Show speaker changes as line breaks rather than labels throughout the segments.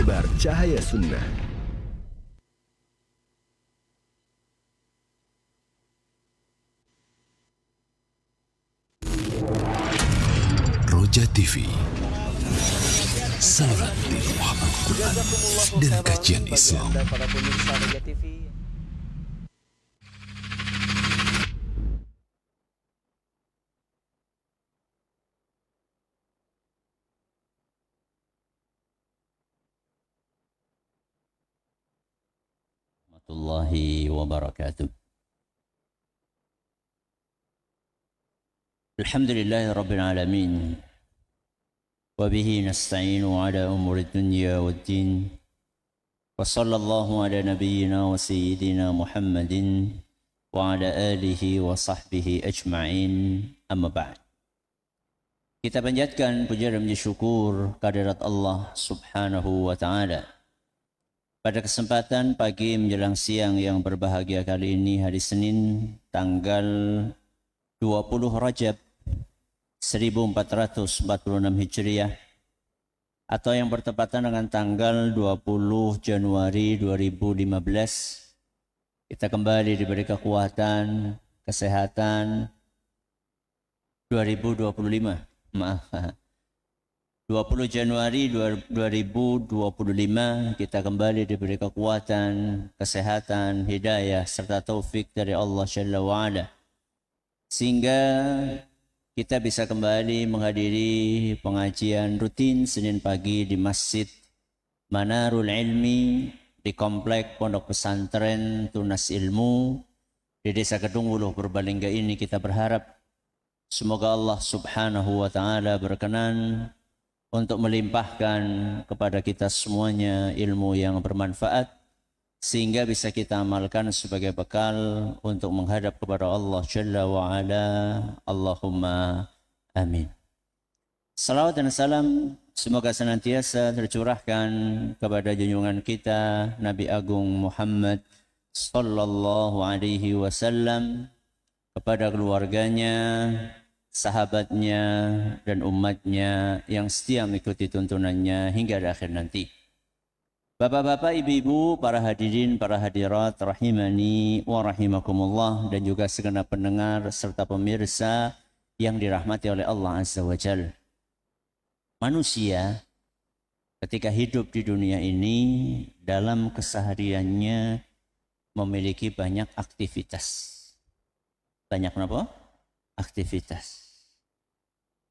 Mimbar Cahaya Sunnah. Roja TV, saluran tiruah Al-Quran dan kajian Islam.
Warahmatullahi wabarakatuh. Alhamdulillahi rabbil alamin. Wabihi nasta'inu ala umuri dunya waddin. Wa sallallahu ala nabiyyina wa sayyidina Muhammadin wa ala alihi wa sahbihi ajma'in. Amma ba'd. Kita panjatkan puja dan puji syukur kehadirat Allah Subhanahu wa taala. Pada kesempatan pagi menjelang siang yang berbahagia kali ini, hari Senin tanggal 20 Rajab 1446 Hijriah atau yang bertepatan dengan tanggal 20 Januari 2015, kita kembali diberi kekuatan, kesehatan 2025. 20 Januari 2025 kita kembali diberi kekuatan, kesehatan, hidayah serta taufik dari Allah Jalla wa'ala, sehingga kita bisa kembali menghadiri pengajian rutin Senin pagi di Masjid Manarul Ilmi di Komplek Pondok Pesantren Tunas Ilmu di Desa Kedung Wuluh Purbalingga ini. Kita berharap semoga Allah Subhanahu wa taala berkenan untuk melimpahkan kepada kita semuanya ilmu yang bermanfaat, sehingga bisa kita amalkan sebagai bekal untuk menghadap kepada Allah Jalla wa'ala. Allahumma amin. Salawat dan salam semoga senantiasa tercurahkan kepada junjungan kita Nabi Agung Muhammad sallallahu alaihi wasallam, kepada keluarganya, sahabatnya, dan umatnya yang setia mengikuti tuntunannya hingga akhir nanti. Bapak-bapak, ibu-ibu, para hadirin, para hadirat, rahimani wa rahimakumullah, dan juga segenap pendengar serta pemirsa yang dirahmati oleh Allah Azza wa Jalla. Manusia ketika hidup di dunia ini dalam kesehariannya memiliki banyak aktivitas. Banyak apa? Aktivitas.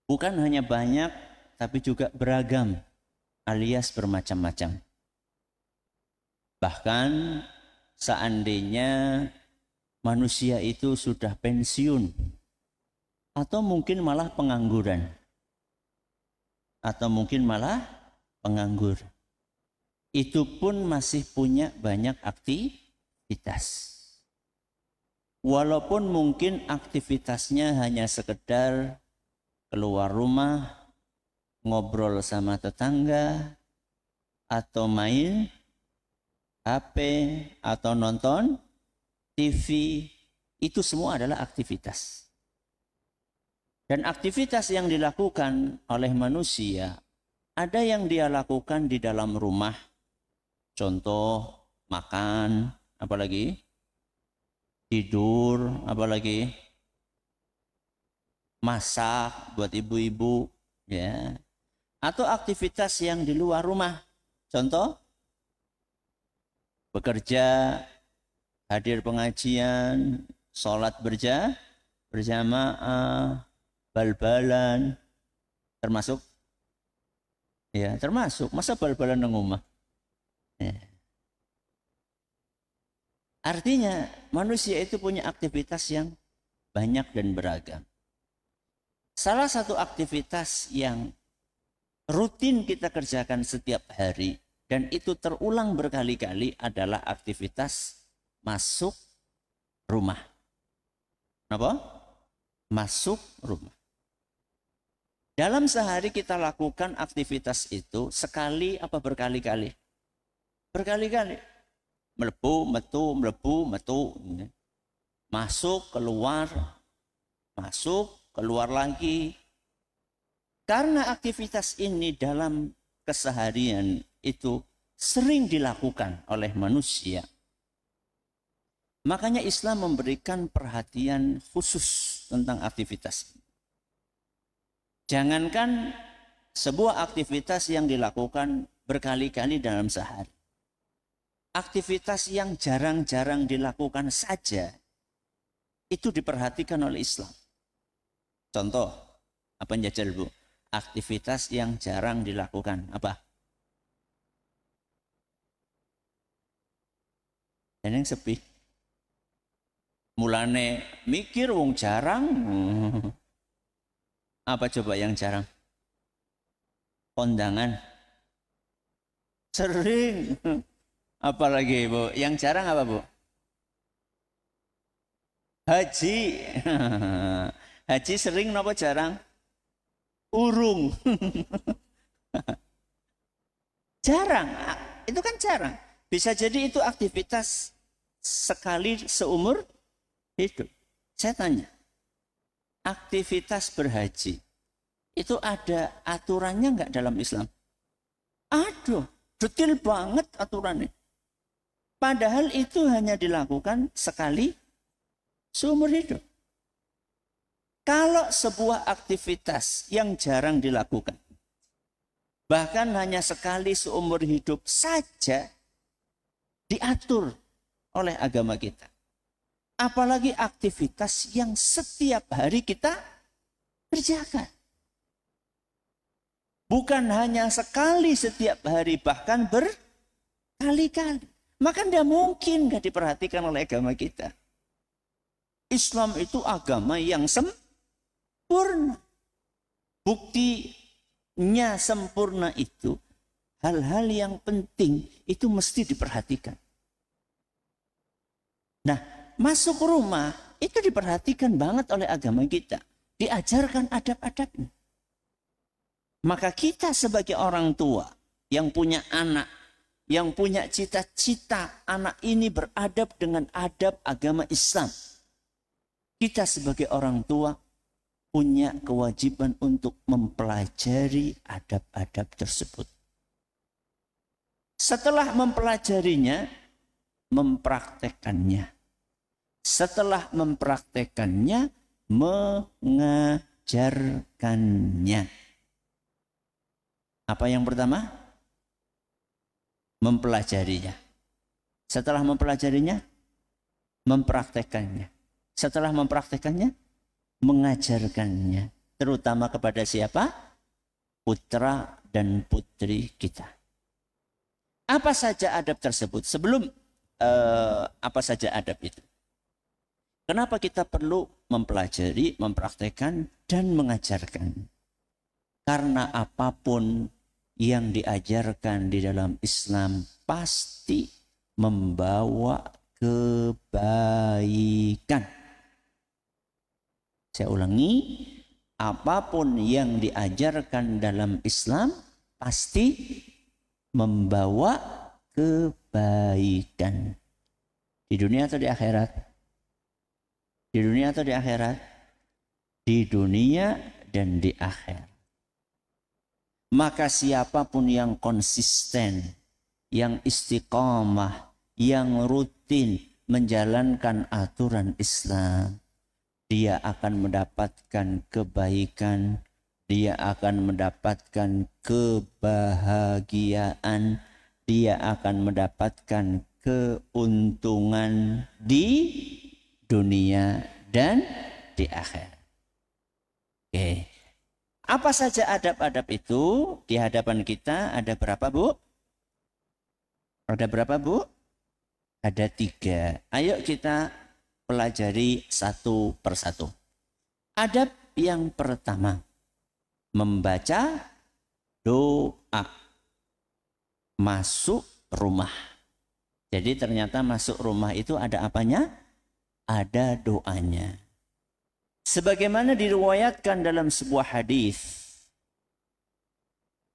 Bukan hanya banyak, tapi juga beragam alias bermacam-macam. Bahkan seandainya manusia itu sudah pensiun atau mungkin malah pengangguran, itu pun masih punya banyak aktivitas. Walaupun mungkin aktivitasnya hanya sekedar keluar rumah, ngobrol sama tetangga, atau main HP, atau nonton TV, itu semua adalah aktivitas. Dan aktivitas yang dilakukan oleh manusia, ada yang dia lakukan di dalam rumah, contoh makan, apalagi tidur, apalagi masak buat ibu-ibu, ya. Atau aktivitas yang di luar rumah, contoh bekerja, hadir pengajian, sholat berjamaah, bal-balan, termasuk? Ya, termasuk. Masa bal-balan nang omah? Ya. Artinya manusia itu punya aktivitas yang banyak dan beragam. Salah satu aktivitas yang rutin kita kerjakan setiap hari dan itu terulang berkali-kali adalah aktivitas masuk rumah. Apa? Masuk rumah. Dalam sehari kita lakukan aktivitas itu sekali apa berkali-kali? Berkali-kali. Melebu, metu. Masuk, keluar lagi. Karena aktivitas ini dalam keseharian itu sering dilakukan oleh manusia. Makanya Islam memberikan perhatian khusus tentang aktivitas. Jangankan sebuah aktivitas yang dilakukan berkali-kali dalam sehari. Aktivitas yang jarang-jarang dilakukan saja itu diperhatikan oleh Islam. Contoh, apa njajal Bu? Aktivitas yang jarang dilakukan, apa? Dan yang sepi. Mulane mikir wong jarang. Apa coba yang jarang? Kondangan. Sering. Apalagi Bu? Yang jarang apa Bu? Haji. Haji sering napa jarang? Urung. Jarang. Itu kan jarang. Bisa jadi itu aktivitas sekali seumur hidup. Saya tanya. Aktivitas berhaji itu ada aturannya enggak dalam Islam? Aduh, detail banget aturannya. Padahal itu hanya dilakukan sekali seumur hidup. Kalau sebuah aktivitas yang jarang dilakukan, bahkan hanya sekali seumur hidup saja diatur oleh agama kita. Apalagi aktivitas yang setiap hari kita kerjakan. Bukan hanya sekali setiap hari, bahkan berkali-kali. Maka tidak mungkin tidak diperhatikan oleh agama kita. Islam itu agama yang sempurna. Buktinya sempurna itu, hal-hal yang penting itu mesti diperhatikan. Nah, masuk rumah itu diperhatikan banget oleh agama kita. Diajarkan adab-adabnya. Maka kita sebagai orang tua yang punya anak, yang punya cita-cita anak ini beradab dengan adab agama Islam. Kita sebagai orang tua punya kewajiban untuk mempelajari adab-adab tersebut. Setelah mempelajarinya, mempraktekannya. Setelah mempraktekannya, mengajarkannya. Apa yang pertama? Mempelajarinya. Setelah mempelajarinya, mempraktekannya. Setelah mempraktekannya, mengajarkannya. Terutama kepada siapa? Putra dan putri kita. Apa saja adab tersebut? Sebelum apa saja adab itu? Kenapa kita perlu mempelajari, mempraktekkan, dan mengajarkan? Karena apapun yang diajarkan di dalam Islam pasti membawa kebaikan. Saya ulangi, apapun yang diajarkan dalam Islam pasti membawa kebaikan. Di dunia atau di akhirat? Di dunia atau di akhirat? Di dunia dan di akhirat. Maka siapapun yang konsisten, yang istiqamah, yang rutin menjalankan aturan Islam, dia akan mendapatkan kebaikan, dia akan mendapatkan kebahagiaan, dia akan mendapatkan keuntungan di dunia dan di akhirat. Oke. Apa saja adab-adab itu di hadapan kita? Ada berapa, Bu? Ada berapa, Bu? Ada 3. Ayo kita pelajari satu persatu. Adab yang pertama, membaca doa. Masuk rumah. Jadi ternyata masuk rumah itu ada apanya? Ada doanya. Sebagaimana diriwayatkan dalam sebuah hadis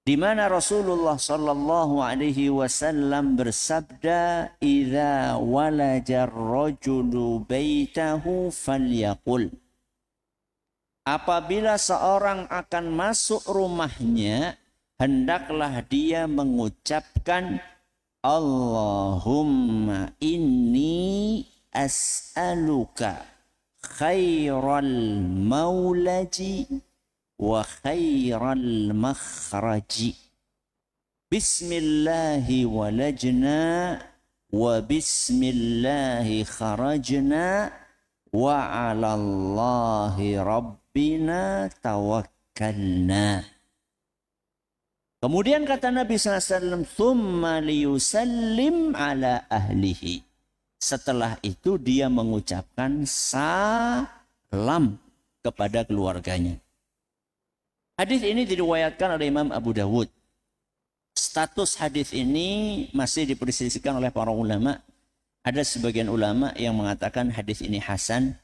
di mana Rasulullah sallallahu alaihi wasallam bersabda, "Idza walaja ar-rajulu baitahu falyaqul." Apabila seorang akan masuk rumahnya, hendaklah dia mengucapkan Allahumma inni as'aluka khairal maulaji wa khairal makhraji. Bismillahi walajna wa bismillahi kharajna wa 'alallahi rabbina tawakkalna. Kemudian kata Nabi SAW, thumma liyusallim ala ahlihi. Setelah itu dia mengucapkan salam kepada keluarganya. Hadis ini diriwayatkan oleh Imam Abu Dawud. Status hadis ini masih diperselisihkan oleh para ulama. Ada sebagian ulama yang mengatakan hadis ini hasan.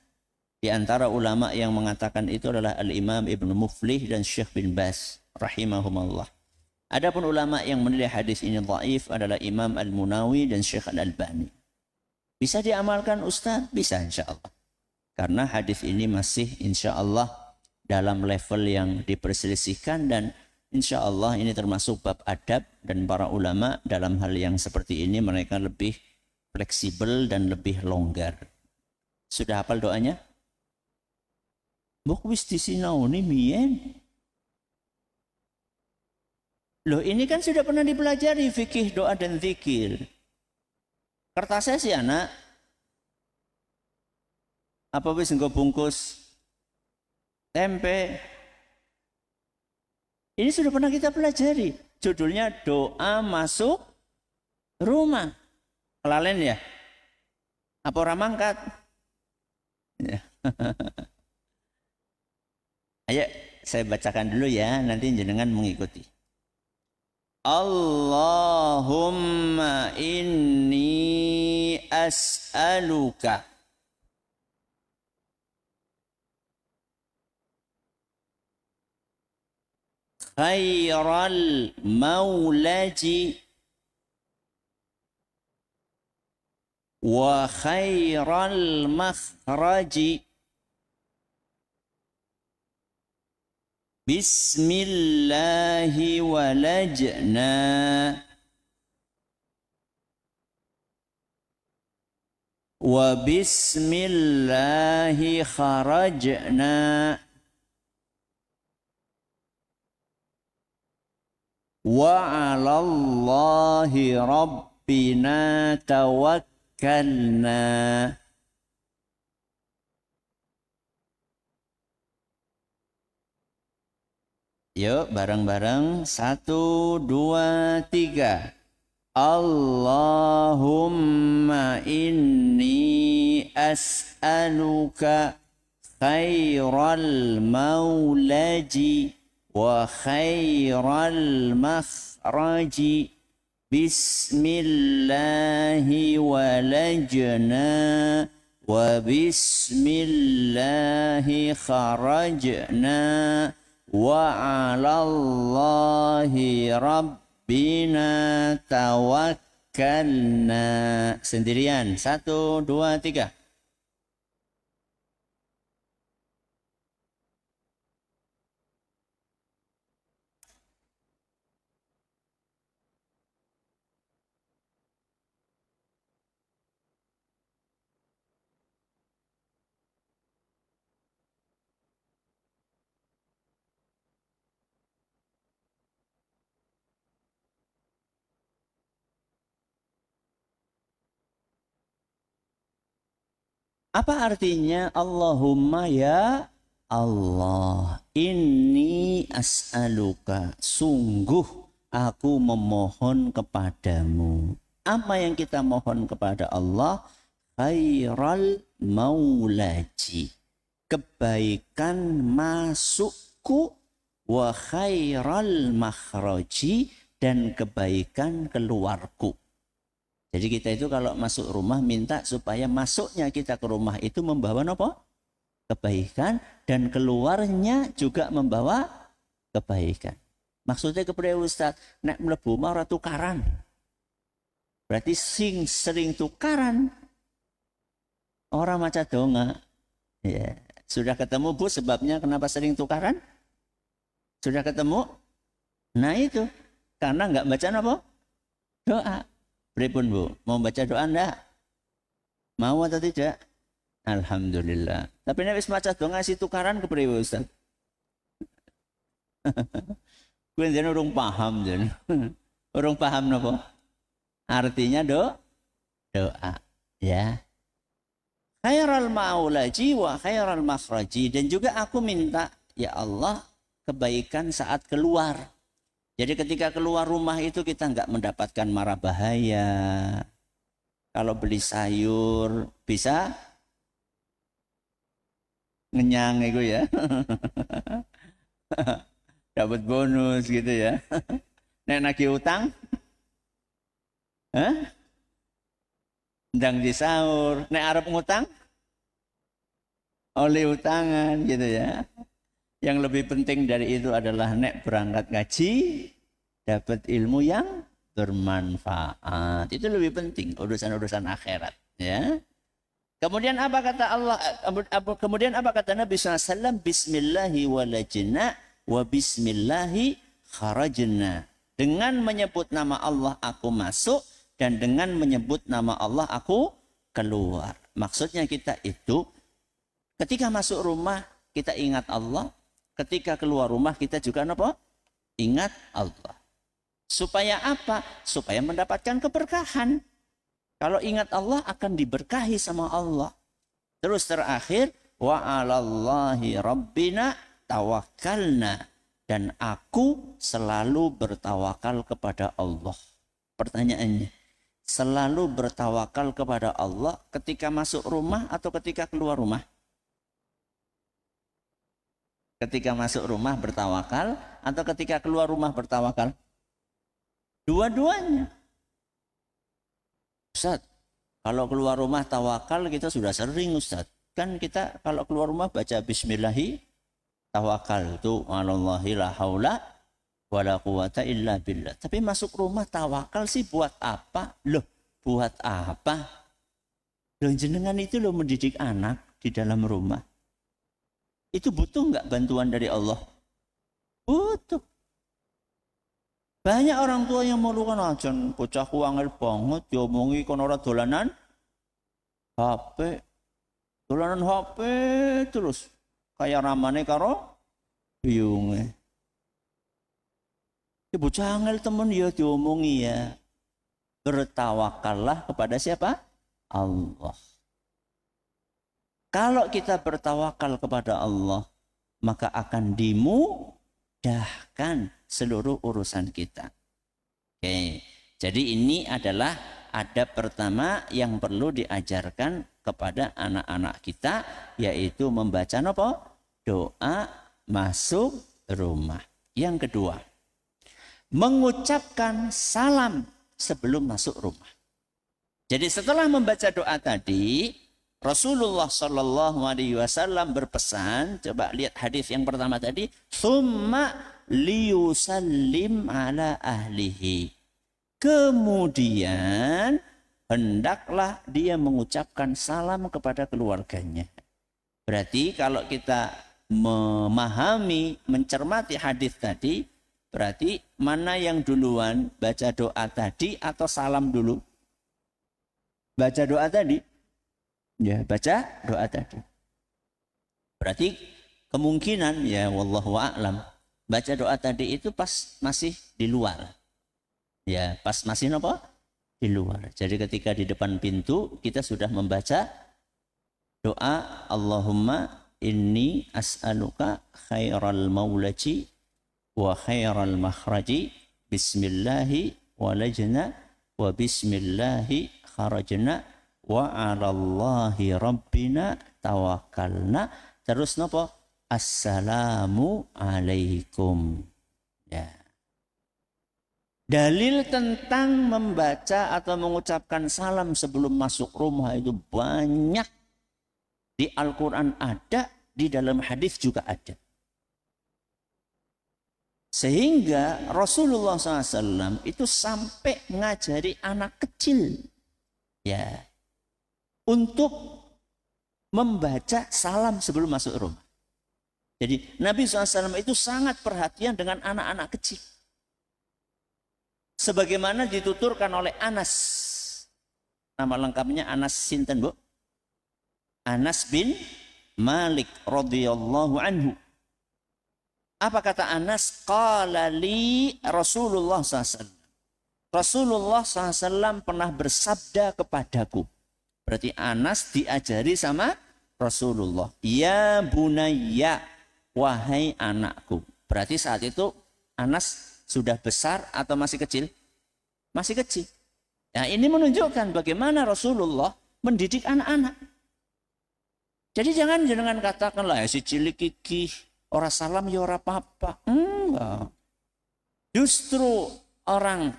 Di antara ulama yang mengatakan itu adalah Al-Imam Ibn Muflih dan Syekh bin Baz rahimahumallah. Adapun ulama yang menilai hadis ini dhaif adalah Imam Al-Munawi dan Syekh Al-Albani. Bisa diamalkan Ustaz? Bisa insyaAllah. Karena hadis ini masih insyaAllah dalam level yang diperselisihkan dan insyaAllah ini termasuk bab adab dan para ulama dalam hal yang seperti ini mereka lebih fleksibel dan lebih longgar. Sudah hafal doanya? Mbok wis disinaoni mien. Loh ini kan sudah pernah dipelajari fikih doa dan zikir. Kertasnya sih anak. Apa wis engko bungkus tempe. Ini sudah pernah kita pelajari. Judulnya doa masuk rumah. Kelalen ya? Apa orang mangkat? Ya. Ayo saya bacakan dulu ya, nanti jenengan mengikuti. Allahumma inni as'aluka khairal maulaji wa khairal makhraji. Bismillahi walajna wa bismillahi kharajna wa 'alallahi rabbina tawakkalna. Yuk bareng-bareng 1, 2, 3. Allahumma inni as'aluka khairal maulaji wa khairal makhraji. Bismillahi walajna wa bismillahi kharajna wa 'alallahi rabbina tawakkalna. Sendirian. 1, 2, 3. Apa artinya Allahumma ya Allah, inni as'aluka, sungguh aku memohon kepadamu. Apa yang kita mohon kepada Allah? Khairal maulaji, kebaikan masukku, wa khairal makhraji, dan kebaikan keluarku. Jadi kita itu kalau masuk rumah minta supaya masuknya kita ke rumah itu membawa apa? Kebaikan, dan keluarnya juga membawa kebaikan. Maksudnya kepada Ustaz, nek mlebu mau ora tukaran. Berarti sering tukaran. Orang maca donga. Ya, sudah ketemu Bu sebabnya kenapa sering tukaran? Sudah ketemu? Nah itu karena enggak baca apa? Doa. Pripun Bu? Mau baca doa enggak? Mau atau tidak? Alhamdulillah. Tapi nek wis maca doa ngasih tukaran ke priwe Ustaz? Kuwi njen urung paham jen. Urung paham napa? Artinya doa. Ya. Khairal maulaji wa khairal makhraji. Dan juga aku minta, ya Allah, kebaikan saat keluar. Jadi ketika keluar rumah itu kita enggak mendapatkan mara bahaya. Kalau beli sayur bisa ngenyang itu ya. Dapat bonus gitu ya. Nek nagih utang? Hah? Ndang di sahur. Nek arep ngutang? Oleh utangan gitu ya. Yang lebih penting dari itu adalah nek berangkat ngaji dapat ilmu yang bermanfaat. Itu lebih penting urusan-urusan akhirat ya. Kemudian apa kata Allah? Kemudian apa kata Nabi SAW? Bismillahi walajna wa bismillahi kharajna. Dengan menyebut nama Allah aku masuk dan dengan menyebut nama Allah aku keluar. Maksudnya kita itu ketika masuk rumah kita ingat Allah, ketika keluar rumah kita juga apa? Ingat Allah. Supaya apa? Supaya mendapatkan keberkahan. Kalau ingat Allah akan diberkahi sama Allah. Terus terakhir, wa 'alallahi rabbina tawakkalna. Dan aku selalu bertawakal kepada Allah. Pertanyaannya, selalu bertawakal kepada Allah ketika masuk rumah atau ketika keluar rumah? Ketika masuk rumah bertawakal atau ketika keluar rumah bertawakal? Dua-duanya. Ustaz, kalau keluar rumah tawakal kita sudah sering Ustaz. Kan kita kalau keluar rumah baca bismillahi tawakal itu alallahi la haula wala quwata illa billah. Tapi masuk rumah tawakal sih buat apa? Loh, buat apa? Loh jenengan itu loh mendidik anak di dalam rumah. Itu butuh enggak bantuan dari Allah? Butuh. Banyak orang tua yang melukan ajan bocah kuangel banget diomongi kon ora dolanan HP. Dolanan HP terus kayak ramane karo biyunge. Bocah angel temen ya diomongi ya. Bertawakallah kepada siapa? Allah. Kalau kita bertawakal kepada Allah, maka akan dimudahkan seluruh urusan kita. Oke, jadi ini adalah adab pertama yang perlu diajarkan kepada anak-anak kita, yaitu membaca apa? Doa masuk rumah. Yang kedua, mengucapkan salam sebelum masuk rumah. Jadi setelah membaca doa tadi, Rasulullah Shallallahu Alaihi Wasallam berpesan, coba lihat hadis yang pertama tadi, summa liyusallim ala ahlihi. Kemudian hendaklah dia mengucapkan salam kepada keluarganya. Berarti kalau kita memahami, mencermati hadis tadi, berarti mana yang duluan, baca doa tadi atau salam dulu? Baca doa tadi. Ya, baca doa tadi. Berarti kemungkinan ya wallahu a'lam, baca doa tadi itu pas masih di luar. Ya, pas masih apa? Di luar. Jadi ketika di depan pintu kita sudah membaca doa Allahumma inni as'aluka khairal maulaji wa khairal makhraji bismillahi walajna wa bismillahi kharajna wa 'alallahi rabbina tawakkalna. Terus napa? Assalamu alaikum. Ya. Dalil tentang membaca atau mengucapkan salam sebelum masuk rumah itu banyak. Di Al-Quran ada, di dalam hadis juga ada. Sehingga Rasulullah SAW itu sampai ngajari anak kecil. Ya. Untuk membaca salam sebelum masuk rumah. Jadi Nabi SAW itu sangat perhatian dengan anak-anak kecil. Sebagaimana dituturkan oleh Anas Nama lengkapnya Anas sinten, Bu? Anas bin Malik radhiyallahu anhu. Apa kata Anas? Qala li Rasulullah SAW. Rasulullah SAW pernah bersabda kepadaku. Berarti Anas diajari sama Rasulullah. Ya bunayya, wahai anakku. Berarti saat itu Anas sudah besar atau masih kecil? Masih kecil. Nah, ini menunjukkan bagaimana Rasulullah mendidik anak-anak. Jadi jangan katakanlah si cilik iki ora salam ya ora apa-apa. Enggak. Justru orang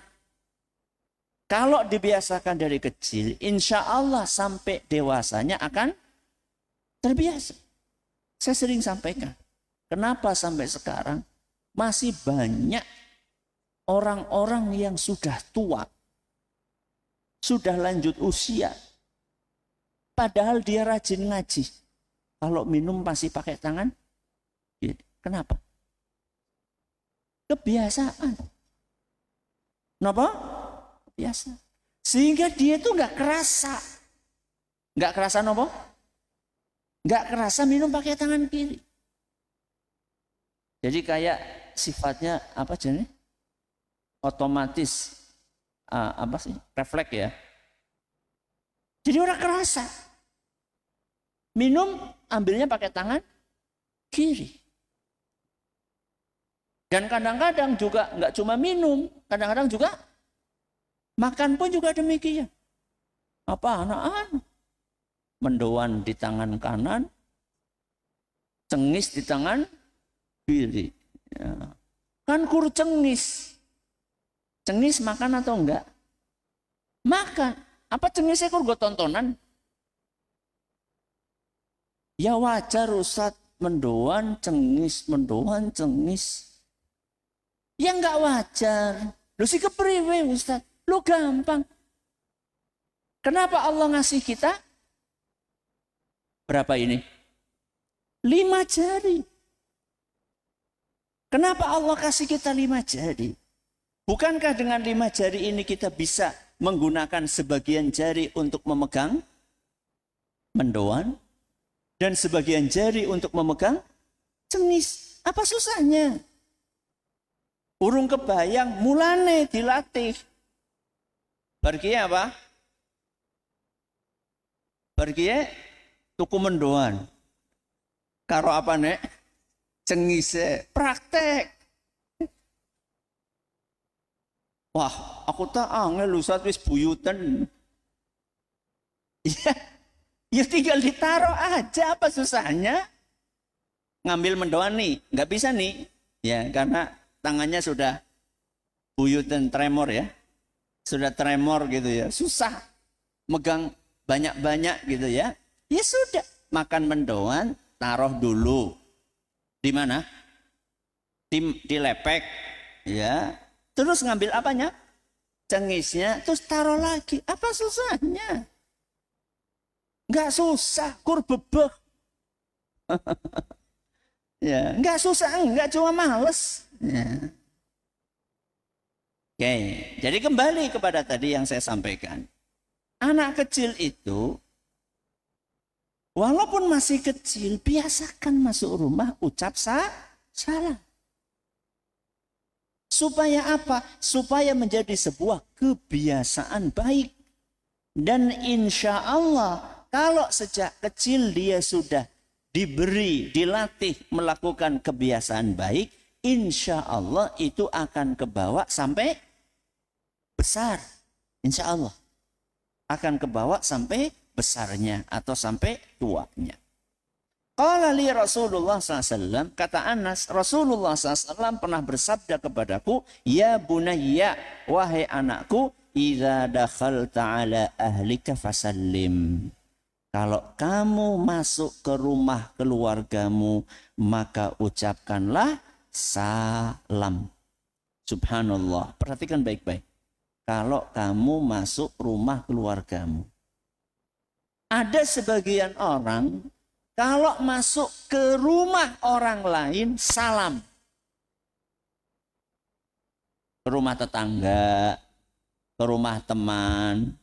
kalau dibiasakan dari kecil, insya Allah sampai dewasanya akan terbiasa. Saya sering sampaikan. Kenapa sampai sekarang masih banyak orang-orang yang sudah tua, sudah lanjut usia, padahal dia rajin ngaji. Kalau minum pasti pakai tangan. Kenapa? Kebiasaan. Kenapa? Biasa. Sehingga dia itu nggak kerasa. Nggak kerasa apa? Nggak kerasa minum pakai tangan kiri. Jadi kayak sifatnya apa jenis? Otomatis apa sih? Refleks ya. Jadi orang kerasa. Minum ambilnya pakai tangan kiri. Dan kadang-kadang juga nggak cuma minum, kadang-kadang juga makan pun juga demikian. Apa anak-anak? Mendoan di tangan kanan, cengis di tangan kiri. Ya. Kan kur cengis. Cengis makan atau enggak? Makan. Apa cengisnya kur gue tontonan? Ya wajar Ustaz, mendoan cengis, mendoan cengis. Ya enggak wajar. Lu sih kepriwe Ustaz? Lu gampang. Kenapa Allah ngasih kita berapa ini? 5 jari. Kenapa Allah kasih kita 5 jari? Bukankah dengan 5 jari ini kita bisa menggunakan sebagian jari untuk memegang mendoan dan sebagian jari untuk memegang cengis? Apa susahnya? Urung kebayang, mulane dilatih. Pergi apa? Pergi tuku mendoan. Karo apa nek? Cengise. Praktek. Wah, aku tak angel Ustaz wis buyutan. Ya tinggal ditaruh aja, apa susahnya? Ngambil mendoan nih, nggak bisa nih. Ya, karena tangannya sudah buyutan tremor ya. Sudah tremor gitu ya. Susah megang banyak-banyak gitu ya. Ya sudah, makan mendoan, taruh dulu. Di mana? Di lepek, ya. Terus ngambil apanya? Cengisnya, terus taruh lagi. Apa susahnya? Enggak susah, kur bebek. Ya, enggak susah, enggak cuma males. Ya. Oke, jadi kembali kepada tadi yang saya sampaikan. Anak kecil itu walaupun masih kecil, biasakan masuk rumah ucap salam. Supaya apa? Supaya menjadi sebuah kebiasaan baik. Dan insya Allah, kalau sejak kecil dia sudah diberi, dilatih melakukan kebiasaan baik, insya Allah itu akan kebawa sampai besar. Insya Allah akan kebawa sampai besarnya atau sampai tuanya. Qala li Rasulullah SAW, kata Anas, Rasulullah SAW pernah bersabda kepadaku, ya bunayya, wahai anakku, idza dakhalta ala ahlika fasallim. Kalau kamu masuk ke rumah keluargamu, maka ucapkanlah salam. Subhanallah. Perhatikan baik-baik. Kalau kamu masuk rumah keluargamu. Ada sebagian orang, kalau masuk ke rumah orang lain, salam. Ke rumah tetangga, ke rumah teman,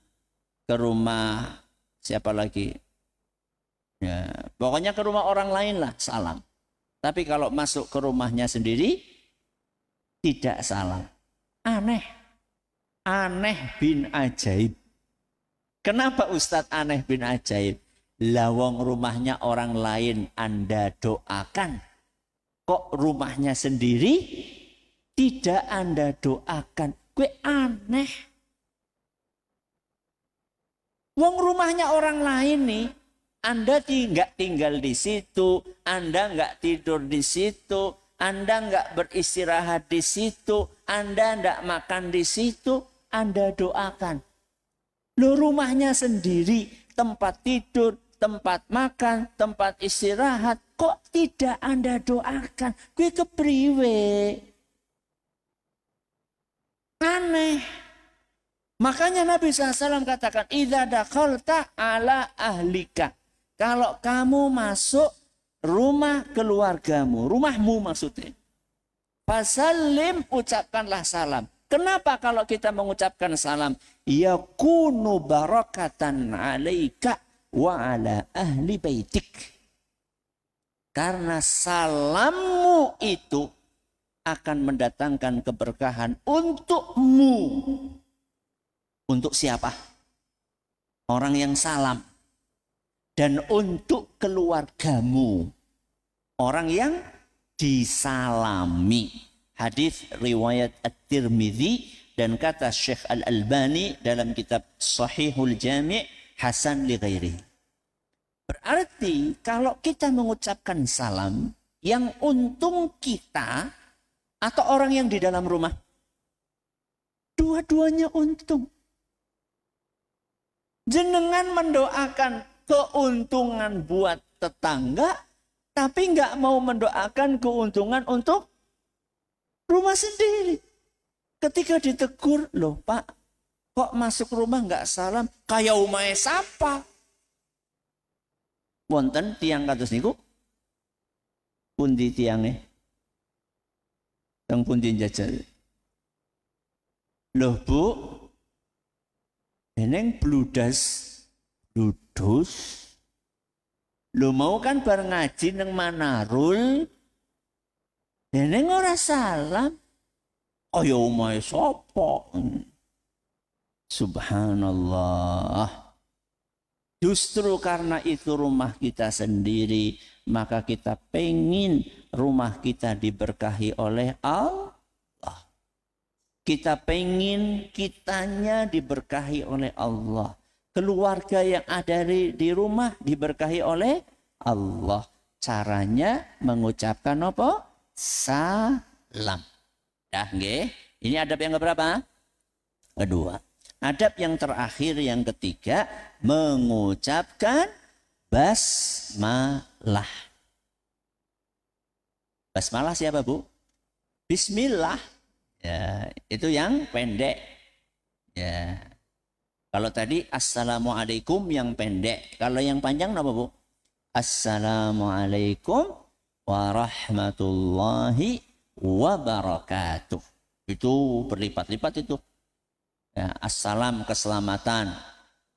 ke rumah siapa lagi? Ya, pokoknya ke rumah orang lain lah salam. Tapi kalau masuk ke rumahnya sendiri tidak salam. Aneh. Aneh bin ajaib. Kenapa Ustadz aneh bin ajaib? Lawang rumahnya orang lain Anda doakan. Kok rumahnya sendiri tidak Anda doakan? Gue aneh. Wong rumahnya orang lain nih, Anda nggak tinggal di situ, Anda nggak tidur di situ, Anda nggak beristirahat di situ, Anda nggak makan di situ, Anda doakan. Loh, rumahnya sendiri, tempat tidur, tempat makan, tempat istirahat, kok tidak Anda doakan? Gue kepriwe. Aneh. Makanya Nabi SAW katakan, idza dakhalta ala ahlika. Kalau kamu masuk rumah keluargamu, rumahmu maksudnya. Fasallim, ucapkanlah salam. Kenapa kalau kita mengucapkan salam? Yakunu barakatan alaika wa ala ahli baitik. Karena salammu itu akan mendatangkan keberkahan untukmu. Untuk siapa? Orang yang salam. Dan untuk keluargamu. Orang yang disalami. Hadis riwayat At-Tirmidzi dan kata Syekh Al-Albani dalam kitab Sahihul Jami' Hasan li ghairihi. Berarti kalau kita mengucapkan salam yang untung kita atau orang yang di dalam rumah, dua-duanya untung. Jenengan mendoakan keuntungan buat tetangga, tapi nggak mau mendoakan keuntungan untuk rumah sendiri. Ketika ditegur, loh Pak, kok masuk rumah nggak salam? Kayak umahe sapa? Wonten tiang kados niku? Pundi tiange? Teng pundi njajal? Loh Bu, eneng bludas, bludus. Lo mau kan bar ngaji neng Manarul? Eneng ora salam. Kaya umahe sapa? Subhanallah. Justru karena itu rumah kita sendiri, maka kita pengen rumah kita diberkahi oleh Allah. Kita pengen kitanya diberkahi oleh Allah. Keluarga yang ada di rumah diberkahi oleh Allah. Caranya mengucapkan apa? Salam. Dah nggih. Ini adab yang keberapa? Kedua. Adab yang terakhir yang ketiga, mengucapkan basmalah. Basmalah siapa Bu? Bismillah. Ya, itu yang pendek. Ya. Kalau tadi assalamualaikum yang pendek. Kalau yang panjang apa Bu? Assalamualaikum warahmatullahi wabarakatuh. Itu berlipat-lipat itu. Ya, assalam keselamatan,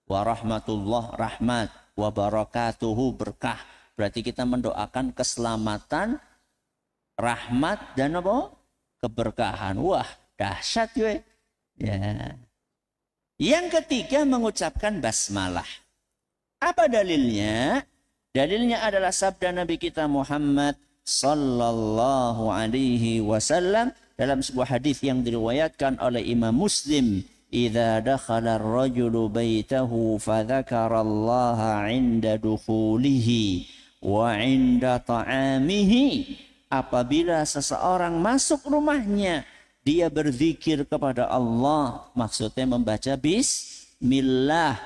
warahmatullah rahmat, wabarakatuhu berkah. Berarti kita mendoakan keselamatan, rahmat dan apa? Keberkahan. Wah, dahsyat gue. Ya. Yang ketiga mengucapkan basmalah. Apa dalilnya? Dalilnya adalah sabda Nabi kita Muhammad sallallahu alaihi wasallam dalam sebuah hadis yang diriwayatkan oleh Imam Muslim. Idza dakhala ar-rajulu baitahu fadzakarallaha 'inda dukhulihi wa 'inda ta'amihi. Apabila seseorang masuk rumahnya, dia berzikir kepada Allah, maksudnya membaca bismillah.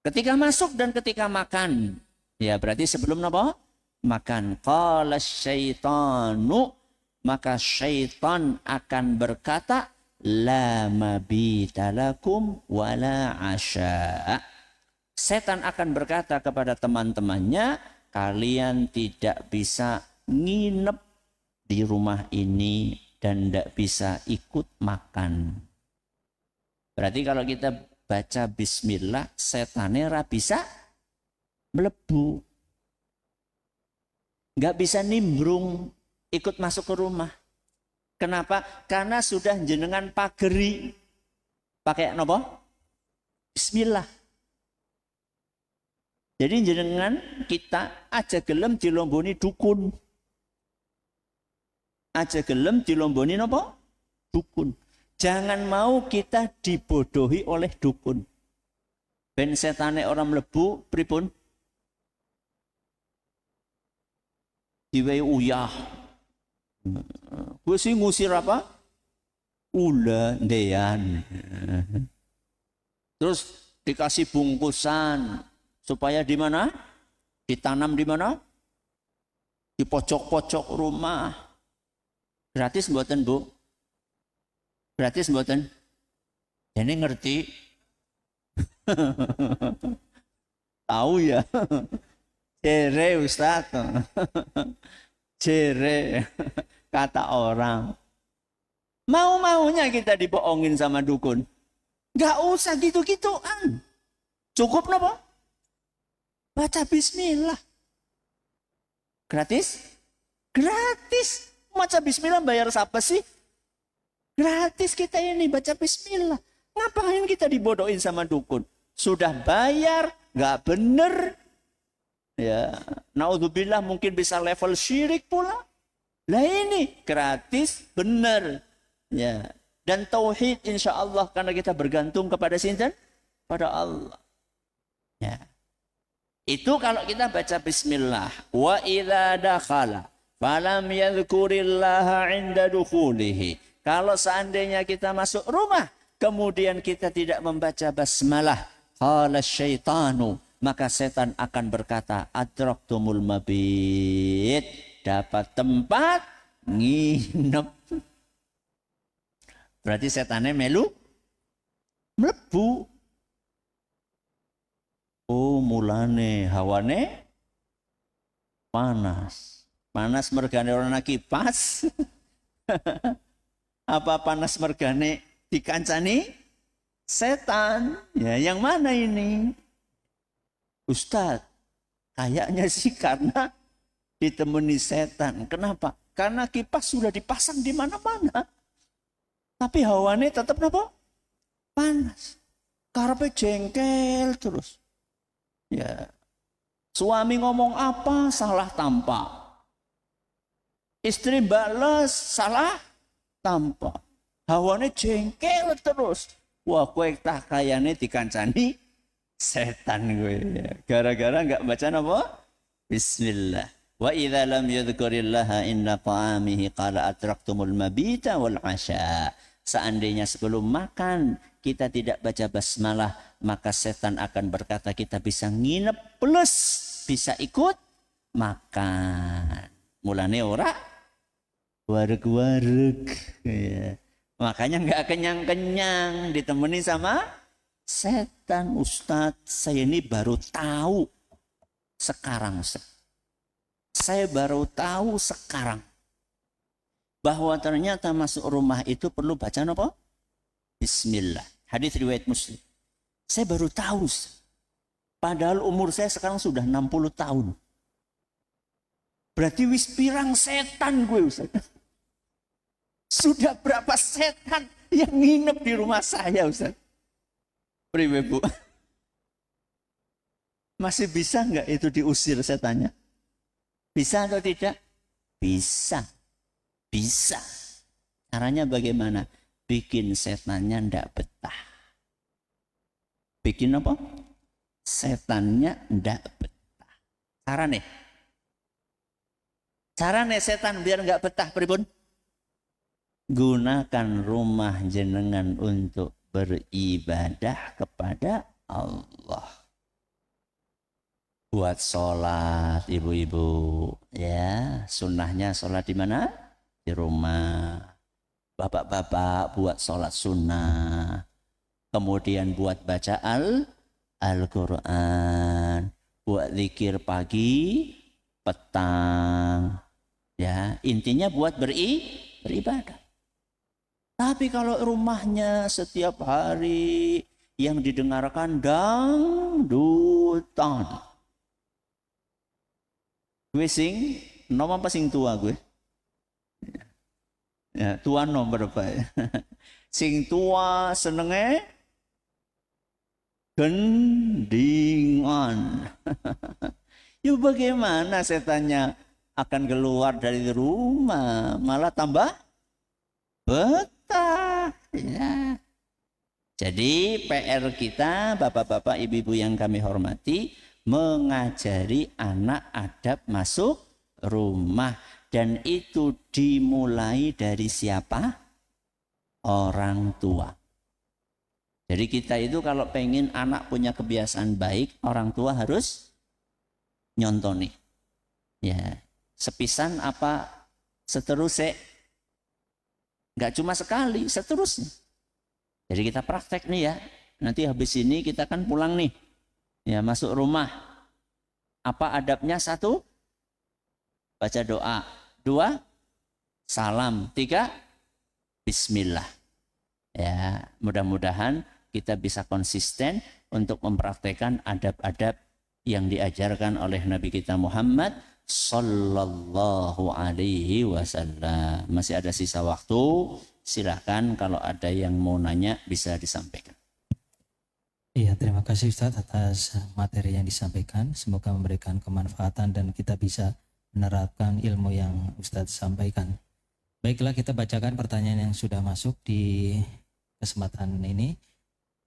Ketika masuk dan ketika makan. Ya, berarti sebelum apa? Makan. Qala syaitanu, maka syaitan akan berkata, la mabita lakum wala asya. Setan akan berkata kepada teman-temannya, kalian tidak bisa nginep di rumah ini dan tidak bisa ikut makan. Berarti kalau kita baca bismillah, setane ra bisa mlebu. Nggak bisa nimbrung ikut masuk ke rumah. Kenapa? Karena sudah jenengan pageri. Pakai apa? Bismillah. Jadi jenengan kita aja gelem dilomboni dukun. Aja gelem dilomboni apa? Dukun. Jangan mau kita dibodohi oleh dukun. Ben setane orang mlebu pripun? Diwehi uyah. Gue sih ngusir apa? Ula ndean. Terus dikasih bungkusan supaya di mana? Ditanam di mana? Di pojok-pojok rumah. Gratis mboten, Bu? Gratis mboten? Ini ngerti? Tahu ya? Jere Ustaz. Jere kata orang. Mau-maunya kita dibohongin sama dukun. Gak usah gitu-gituan. Cukup napa? Baca bismillah. Gratis? Gratis. Baca bismillah bayar siapa sih? Gratis kita ini baca bismillah. Ngapain kita dibodohin sama dukun? Sudah bayar, gak bener. Ya, naudzubillah mungkin bisa level syirik pula. Lah ini gratis, bener. Ya, dan tauhid insya Allah karena kita bergantung kepada sinten, pada Allah. Ya, itu kalau kita baca Bismillah. Wa idza dakhala falam yadhkurillaha 'inda dukhulihi. Kalau seandainya kita masuk rumah, kemudian kita tidak membaca basmalah, qala syaitanu, maka setan akan berkata, adraktumul mabit, dapat tempat nginep. Berarti setannya mlebu. Oh, mulane hawane panas. Panas mergane orang kipas. Apa panas mergane dikancani setan? Ya, yang mana ini? Ustadz, kayaknya sih karena ditemani setan. Kenapa? Karena kipas sudah dipasang di mana-mana. Tapi hawane tetap apa? Panas. Karepe jengkel terus. Ya. Suami ngomong apa salah tampak. Istri balas salah tampak. Hawane jengkel terus. Wah, kowe tak kayane dikancani setan gue. Ya. Gara-gara enggak baca apa? Bismillah. Wa idza lam yadhkurillaha inna ta'amihi qala atraktumul mabita wal 'asha. Seandainya sebelum makan kita tidak baca basmalah, maka setan akan berkata kita bisa nginep plus bisa ikut makan. Mulane ora wareg-wareg. Ya. Makanya enggak kenyang-kenyang ditemani sama setan. Ustadz, saya ini baru tahu sekarang. Saya baru tahu sekarang bahwa ternyata masuk rumah itu perlu baca apa? Bismillah. Hadis riwayat Muslim. Saya baru tahu. Padahal umur saya sekarang sudah 60 tahun. Berarti wis pirang setan gue, Ustaz. Sudah berapa setan yang nginep di rumah saya, Ustaz? Priwe, Bu? Masih bisa nggak itu diusir setannya? Bisa atau tidak? Bisa. Bisa. Caranya bagaimana? Bikin setannya ndak betah. Bikin apa? Setannya ndak betah. Carane setan biar nggak betah pripun? Gunakan rumah jenengan untuk beribadah kepada Allah. Buat sholat ibu-ibu, ya sunnahnya sholat di mana? Di rumah. Bapak-bapak buat sholat sunnah. Kemudian buat baca Al-Quran. Buat zikir pagi, petang. Ya, intinya buat beribadah. Tapi kalau rumahnya setiap hari yang didengarkan dangdutan. Gue sing nom apa sing tua gue? Ya, tua nom berapa ya? Sing tua senenge gendingan. Ya bagaimana setannya akan keluar dari rumah malah tambah betah. Ya. Jadi PR kita bapak-bapak ibu-ibu yang kami hormati mengajari anak adab masuk rumah, dan itu dimulai dari siapa? Orang tua. Jadi kita itu kalau pengen anak punya kebiasaan baik, orang tua harus nyontoni. Ya, sepisan apa seterusnya? Enggak cuma sekali, seterusnya. Jadi kita praktek nih ya. Nanti habis ini kita kan pulang nih. Ya, masuk rumah. Apa adabnya? 1, baca doa. 2, salam. 3, bismillah. Ya, mudah-mudahan kita bisa konsisten untuk mempraktekkan adab-adab yang diajarkan oleh Nabi kita Muhammad sallallahu alaihi wasallam. Masih ada sisa waktu. Silakan kalau ada yang mau nanya bisa disampaikan.
Iya, terima kasih Ustadz atas materi yang disampaikan. Semoga memberikan kemanfaatan dan kita bisa menerapkan ilmu yang Ustadz sampaikan. Baiklah, kita bacakan pertanyaan yang sudah masuk di kesempatan ini.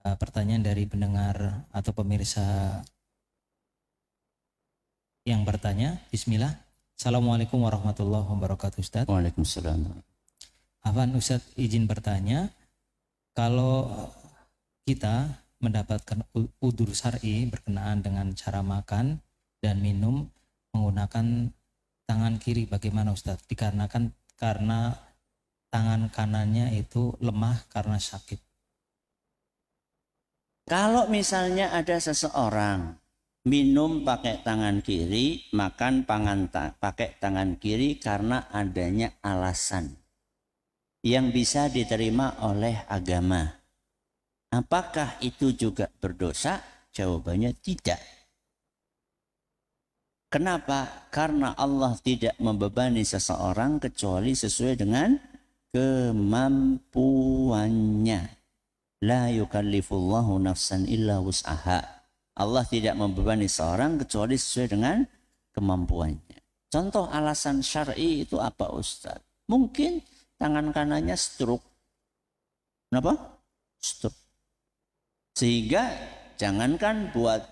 Pertanyaan dari pendengar atau pemirsa yang bertanya. Bismillah. Assalamualaikum warahmatullahi wabarakatuh Ustadz.
Waalaikumsalam.
Afwan Ustadz, izin bertanya. Kalau kita mendapatkan udzur syar'i berkenaan dengan cara makan dan minum menggunakan tangan kiri, bagaimana Ustadz? Dikarenakan karena tangan kanannya itu lemah karena sakit.
Kalau misalnya ada seseorang minum pakai tangan kiri, makan pakai tangan kiri karena adanya alasan yang bisa diterima oleh agama, apakah itu juga berdosa? Jawabannya tidak. Kenapa? Karena Allah tidak membebani seseorang kecuali sesuai dengan kemampuannya. La yukallifullahu nafsan illa wus'aha. Allah tidak membebani seorang kecuali sesuai dengan kemampuannya. Contoh alasan syar'i itu apa Ustaz? Mungkin tangan kanannya stroke. Kenapa? Stroke. Sehingga jangankan buat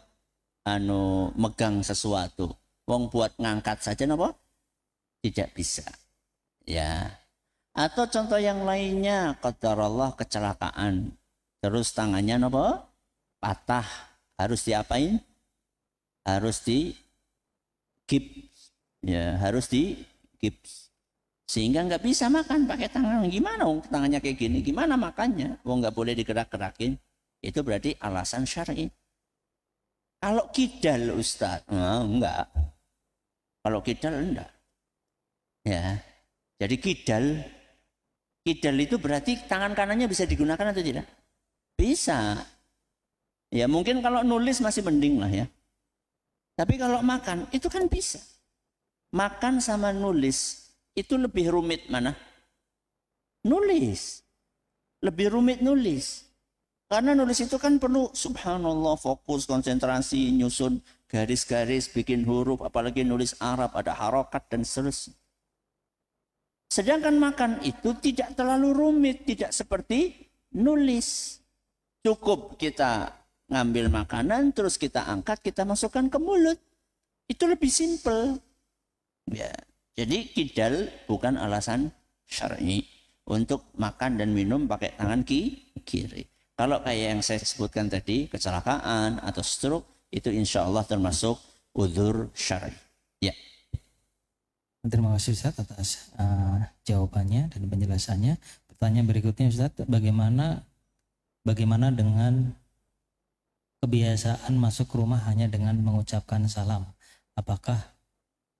megang sesuatu, wong buat ngangkat saja napa? Tidak bisa. Ya. Atau contoh yang lainnya, qadarullah kecelakaan. Terus tangannya napa? Patah. Harus diapain? Harus di gips. Ya, harus di gips. Sehingga nggak bisa makan pakai tangan. Gimana wong tangannya kayak gini? Gimana makannya? Wong nggak boleh digerak-gerakin. Itu berarti alasan syar'i. Kalau kidal Ustaz, enggak. Kalau kidal enggak. Ya. Jadi kidal itu berarti tangan kanannya bisa digunakan atau tidak? Bisa. Ya mungkin kalau nulis masih mending lah ya. Tapi kalau makan itu kan bisa. Makan sama nulis itu lebih rumit mana? Nulis. Lebih rumit nulis. Karena nulis itu kan perlu subhanallah, fokus, konsentrasi, nyusun garis-garis, bikin huruf, apalagi nulis Arab, ada harokat dan seterusnya. Sedangkan makan itu tidak terlalu rumit, tidak seperti nulis. Cukup kita ngambil makanan, terus kita angkat, kita masukkan ke mulut. Itu lebih simpel. Ya. Jadi kidal bukan alasan syar'i untuk makan dan minum pakai tangan kiri. Kalau kayak yang saya sebutkan tadi, kecelakaan atau stroke, itu insya Allah termasuk udzur syar'i. Ya.
Terima kasih Ustadz atas jawabannya dan penjelasannya. Pertanyaan berikutnya Ustadz, bagaimana dengan kebiasaan masuk rumah hanya dengan mengucapkan salam? Apakah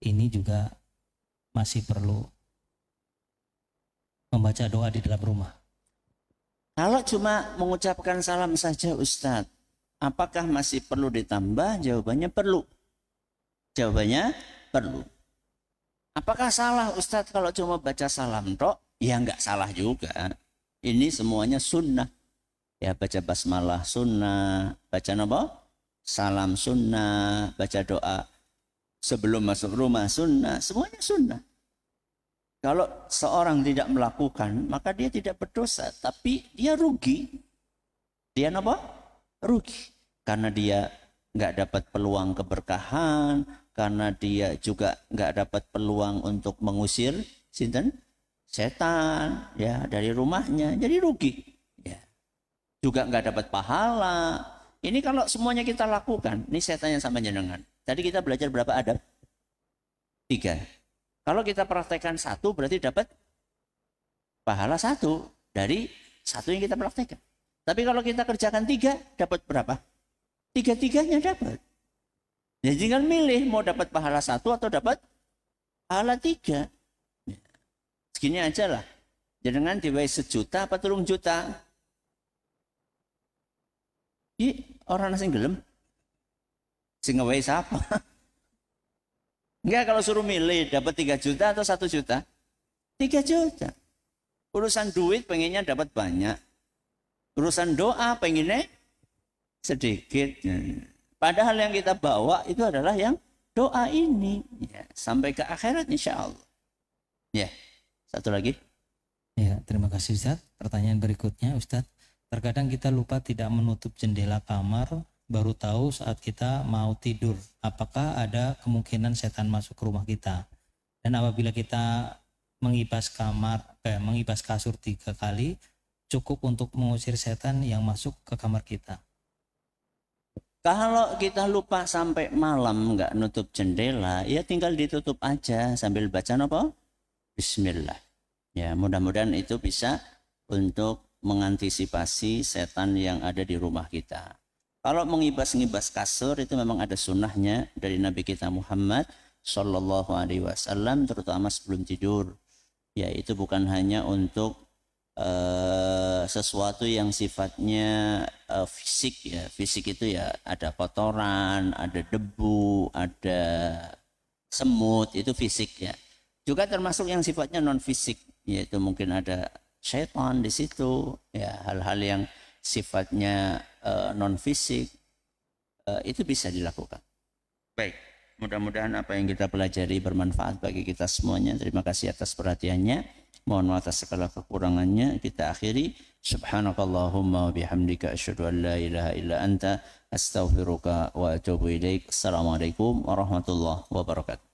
ini juga masih perlu membaca doa di dalam rumah?
Kalau cuma mengucapkan salam saja Ustadz, apakah masih perlu ditambah? Jawabannya perlu. Jawabannya perlu. Apakah salah Ustadz kalau cuma baca salam tok? Ya enggak salah juga. Ini semuanya sunnah. Ya baca basmalah sunnah, baca apa? Salam sunnah, baca doa sebelum masuk rumah sunnah, semuanya sunnah. Kalau seorang tidak melakukan, maka dia tidak berdosa, tapi dia rugi. Dia apa? Rugi. Karena dia nggak dapat peluang keberkahan, karena dia juga nggak dapat peluang untuk mengusir sinten? Setan ya dari rumahnya, jadi rugi. Ya. Juga nggak dapat pahala. Ini kalau semuanya kita lakukan, ini saya tanya sama jenengan. Tadi kita belajar berapa adab? 3. Kalau kita praktekkan 1 berarti dapat pahala 1 dari 1 yang kita praktekkan. Tapi kalau kita kerjakan 3 dapat berapa? 3-3-nya dapat. Jadi tinggal milih mau dapat pahala 1 atau dapat pahala 3. Segini aja lah. Jangan diwai 1 juta apa 3 juta. Ih, orang nasi gelem. Sing ngewai siapa? Enggak, kalau suruh milih dapat 3 juta atau 1 juta? 3 juta. Urusan duit pengennya dapat banyak. Urusan doa pengennya sedikit. Padahal yang kita bawa itu adalah yang doa ini. Ya, sampai ke akhirat insya Allah. Ya, satu lagi.
Ya, terima kasih Ustadz. Pertanyaan berikutnya Ustadz. Terkadang kita lupa tidak menutup jendela kamar, baru tahu saat kita mau tidur. Apakah ada kemungkinan setan masuk ke rumah kita? Dan apabila kita mengibas kasur 3 kali, cukup untuk mengusir setan yang masuk ke kamar kita.
Kalau kita lupa sampai malam nggak nutup jendela, ya tinggal ditutup aja sambil baca apa? Bismillah. Ya, mudah-mudahan itu bisa untuk mengantisipasi setan yang ada di rumah kita. Kalau mengibas-ngibas kasur itu memang ada sunnahnya dari Nabi kita Muhammad Sallallahu Alaihi Wasallam, terutama sebelum tidur. Ya, itu bukan hanya untuk sesuatu yang sifatnya fisik ya. Fisik itu ya ada kotoran, ada debu, ada semut, itu fisik ya. Juga termasuk yang sifatnya non fisik, yaitu mungkin ada syaitan di situ, ya hal-hal yang sifatnya non fisik itu bisa dilakukan. Baik, mudah-mudahan apa yang kita pelajari bermanfaat bagi kita semuanya. Terima kasih atas perhatiannya. Mohon maaf atas segala kekurangannya. Kita akhiri. Subhanakallahumma wa bihamdika asyhadu an la ilaha illa anta astaghfiruka wa atubu ilaik. Assalamualaikum warahmatullahi wabarakatuh.